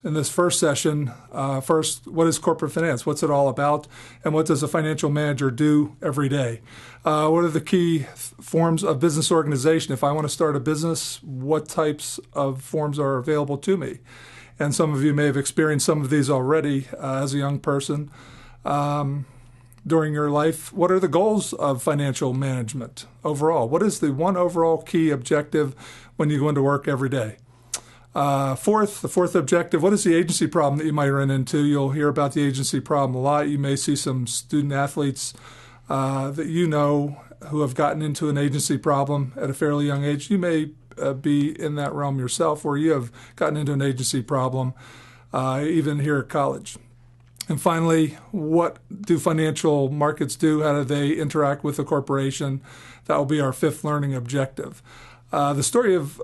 In this first session, first, what is corporate finance? What's it all about? And what does a financial manager do every day? What are the key forms of business organization? If I want to start a business, what types of forms are available to me? And some of you may have experienced some of these already as a young person during your life. What are the goals of financial management overall? What is the one overall key objective when you go into work every day? The fourth objective, what is the agency problem that you might run into? You'll hear about the agency problem a lot. You may see some student athletes that you know who have gotten into an agency problem at a fairly young age. You may be in that realm yourself where you have gotten into an agency problem, even here at college. And finally, what do financial markets do? How do they interact with a corporation? That will be our fifth learning objective. The story of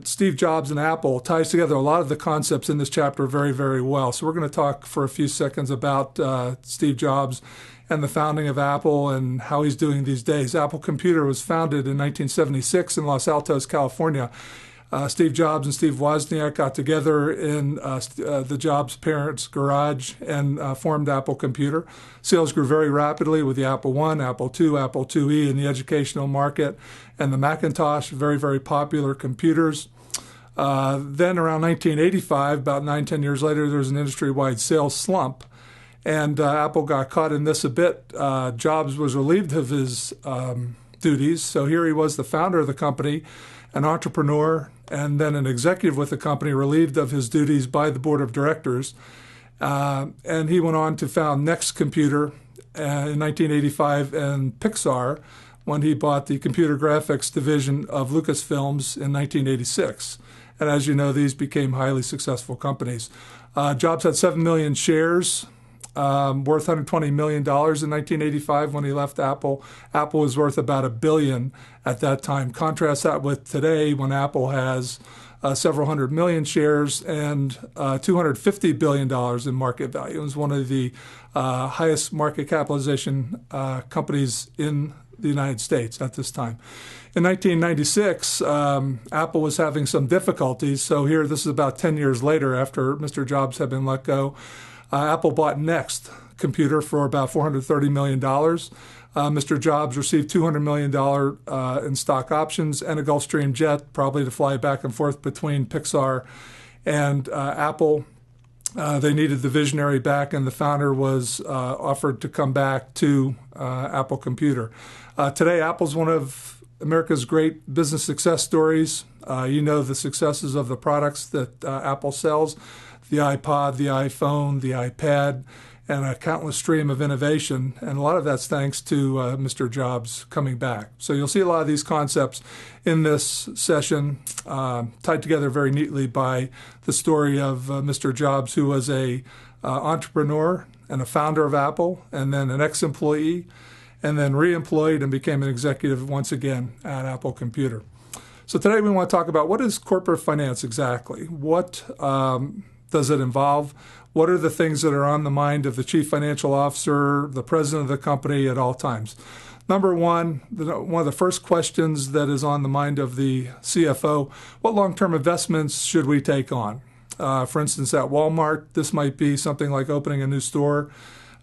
Steve Jobs and Apple ties together a lot of the concepts in this chapter very, very well. So we're going to talk for a few seconds about Steve Jobs and the founding of Apple and how he's doing these days. Apple Computer was founded in 1976 in Los Altos, California. Steve Jobs and Steve Wozniak got together in the Jobs parents' garage and formed Apple Computer. Sales grew very rapidly with the Apple I, Apple II, Apple IIe in the educational market, and the Macintosh, very, very popular computers. Then around 1985, about 9-10 years later, there was an industry-wide sales slump, and Apple got caught in this a bit. Jobs was relieved of his duties, so here he was the founder of the company, an entrepreneur, and then an executive with the company, relieved of his duties by the board of directors. And he went on to found Next Computer in 1985 and Pixar when he bought the computer graphics division of Lucasfilms in 1986. And as you know, these became highly successful companies. Jobs had 7 million shares, worth $120 million in 1985 when he left Apple. Apple was worth about $1 billion at that time. Contrast that with today when Apple has several hundred million shares and $250 billion in market value. It's one of the highest market capitalization companies in the United States at this time. In 1996, Apple was having some difficulties. So here, this is about 10 years later after Mr. Jobs had been let go. Apple bought Next Computer for about $430 million. Mr. Jobs received $200 million in stock options and a Gulfstream jet, probably to fly back and forth between Pixar and Apple. They needed the visionary back, and the founder was offered to come back to Apple Computer. Today, Apple's one of America's great business success stories. You know the successes of the products that Apple sells. The iPod, the iPhone, the iPad, and a countless stream of innovation. And a lot of that's thanks to Mr. Jobs coming back. So you'll see a lot of these concepts in this session tied together very neatly by the story of Mr. Jobs, who was a entrepreneur and a founder of Apple, and then an ex-employee, and then re-employed and became an executive once again at Apple Computer. So today we want to talk about what is corporate finance exactly? What does it involve? What are the things that are on the mind of the chief financial officer, the president of the company at all times? Number one of the first questions that is on the mind of the CFO, what long-term investments should we take on? For instance, at Walmart, this might be something like opening a new store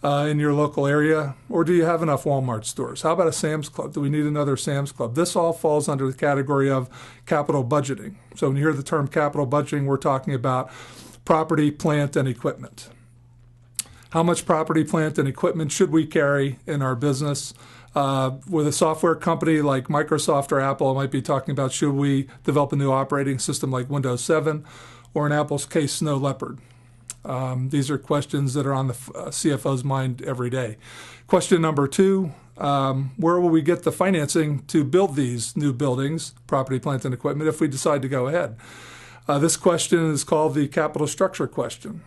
in your local area, or do you have enough Walmart stores? How about a Sam's Club? Do we need another Sam's Club? This all falls under the category of capital budgeting. So when you hear the term capital budgeting, we're talking about property, plant, and equipment. How much property, plant, and equipment should we carry in our business? With a software company like Microsoft or Apple, I might be talking about should we develop a new operating system like Windows 7, or in Apple's case, Snow Leopard. These are questions that are on the CFO's mind every day. Question number two, where will we get the financing to build these new buildings, property, plant, and equipment, if we decide to go ahead? This question is called the capital structure question.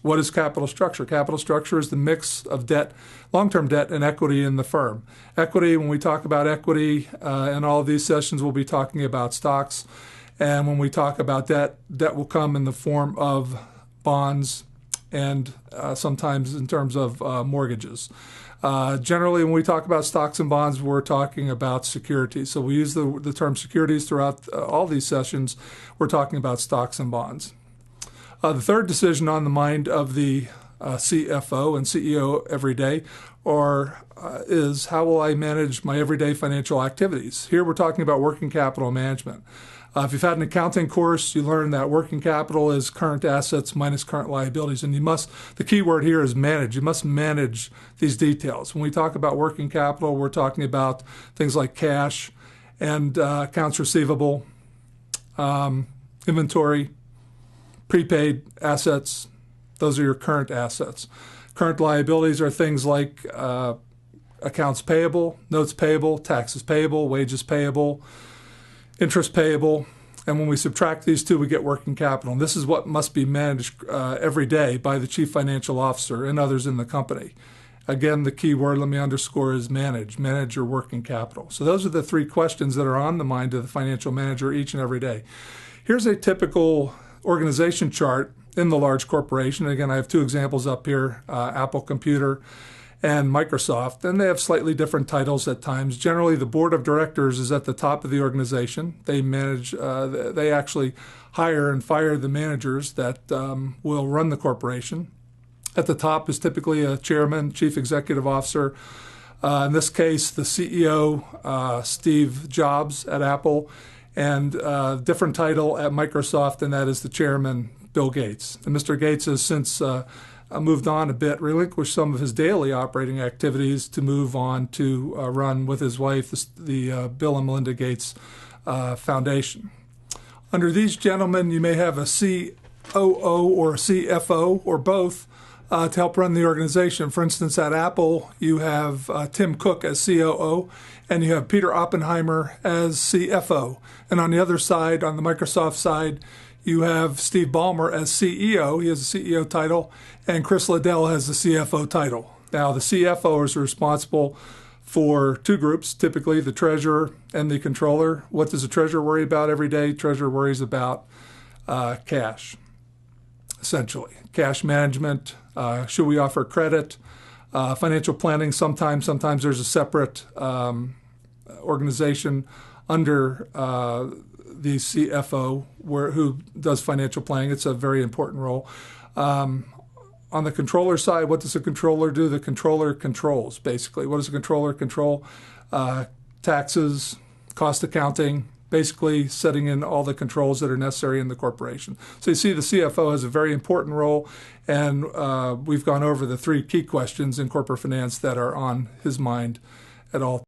What is capital structure? Capital structure is the mix of debt, long-term debt, and equity in the firm. Equity, when we talk about equity in all of these sessions, we'll be talking about stocks. And when we talk about debt, debt will come in the form of bonds and sometimes in terms of mortgages. Generally, when we talk about stocks and bonds, we're talking about securities. So we use the term securities throughout all these sessions. We're talking about stocks and bonds. The third decision on the mind of the CFO and CEO every day is how will I manage my everyday financial activities? Here we're talking about working capital management. If you've had an accounting course, you learn that working capital is current assets minus current liabilities. And the key word here is manage. You must manage these details. When we talk about working capital, we're talking about things like cash and accounts receivable, inventory, prepaid assets. Those are your current assets. Current liabilities are things like accounts payable, notes payable, taxes payable, wages payable, interest payable, and when we subtract these two, we get working capital. And this is what must be managed every day by the chief financial officer and others in the company. Again, the key word, let me underscore, is manage. Manage your working capital. So those are the three questions that are on the mind of the financial manager each and every day. Here's a typical organization chart in the large corporation. Again, I have two examples up here, Apple Computer and Microsoft, and they have slightly different titles at times. Generally, the board of directors is at the top of the organization. They manage, they actually hire and fire the managers that will run the corporation. At the top is typically a chairman, chief executive officer. In this case, the CEO, Steve Jobs at Apple, and different title at Microsoft, and that is the chairman, Bill Gates. And Mr. Gates has since moved on a bit, relinquished some of his daily operating activities to move on to run with his wife the Bill and Melinda Gates Foundation. Under these gentlemen, you may have a COO or a CFO or both to help run the organization. For instance, at Apple, you have Tim Cook as COO, and you have Peter Oppenheimer as CFO. And on the other side, on the Microsoft side, you have Steve Ballmer as CEO. He has a CEO title, and Chris Liddell has the CFO title. Now, the CFO is responsible for two groups, typically the treasurer and the controller. What does the treasurer worry about every day? Treasurer worries about cash, essentially. Cash management, should we offer credit, financial planning. Sometimes there's a separate organization under the CFO who does financial planning. It's a very important role. On the controller side, what does the controller do? The controller controls, basically. What does the controller control? Taxes, cost accounting, basically setting in all the controls that are necessary in the corporation. So you see the CFO has a very important role, and we've gone over the three key questions in corporate finance that are on his mind at all